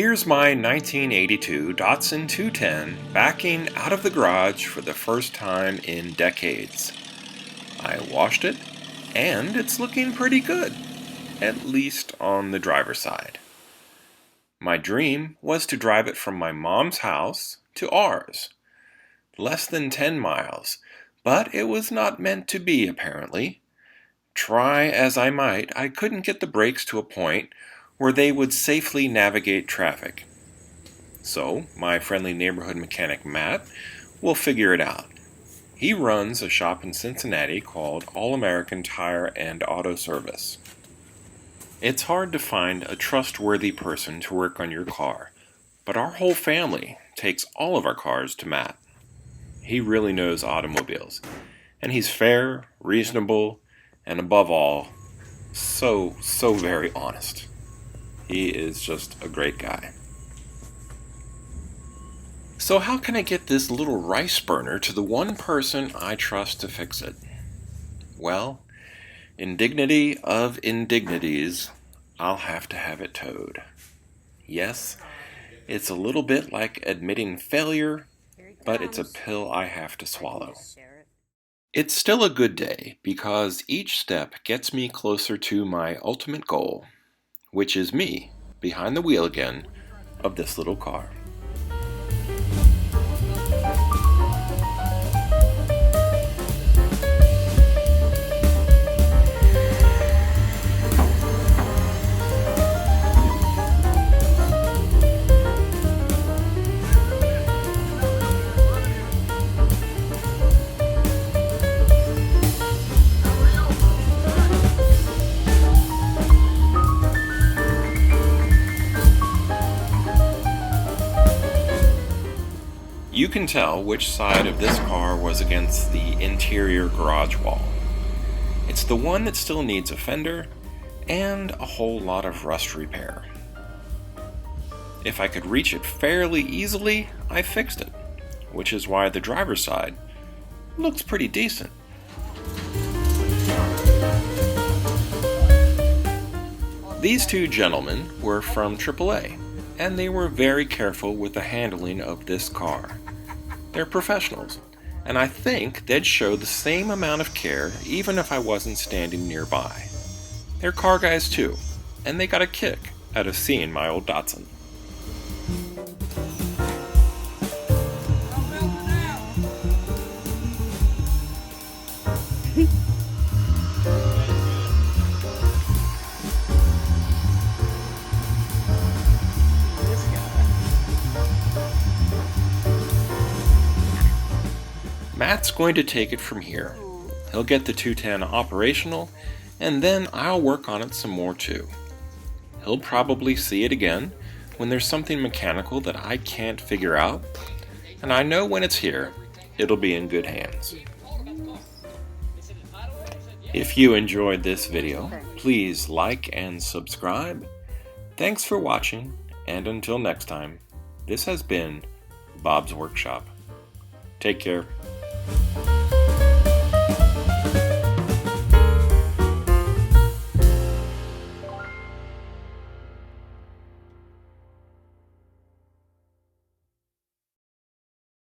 Here's my 1982 Datsun 210 backing out of the garage for the first time in decades. I washed it, and it's looking pretty good, at least on the driver's side. My dream was to drive it from my mom's house to ours. Less than 10 miles, but it was not meant to be apparently. Try as I might, I couldn't get the brakes to a point where they would safely navigate traffic. So, my friendly neighborhood mechanic Matt will figure it out. He runs a shop in Cincinnati called All-American Tire and Auto Service. It's hard to find a trustworthy person to work on your car, but our whole family takes all of our cars to Matt. He really knows automobiles, and he's fair, reasonable, and above all, so very honest. He is just a great guy. So how can I get this little rice burner to the one person I trust to fix it? Well, indignity of indignities, I'll have to have it towed. Yes, it's a little bit like admitting failure, but it's a pill I have to swallow. It's still a good day because each step gets me closer to my ultimate goal, which is me, behind the wheel again, of this little car. You can tell which side of this car was against the interior garage wall. It's the one that still needs a fender and a whole lot of rust repair. If I could reach it fairly easily, I fixed it, which is why the driver's side looks pretty decent. These two gentlemen were from AAA, and they were very careful with the handling of this car. They're professionals, and I think they'd show the same amount of care even if I wasn't standing nearby. They're car guys too, and they got a kick out of seeing my old Datsun. Matt's going to take it from here. He'll get the 210 operational, and then I'll work on it some more too. He'll probably see it again when there's something mechanical that I can't figure out, and I know when it's here, it'll be in good hands. If you enjoyed this video, please like and subscribe. Thanks for watching, and until next time, this has been Bob's Workshop. Take care.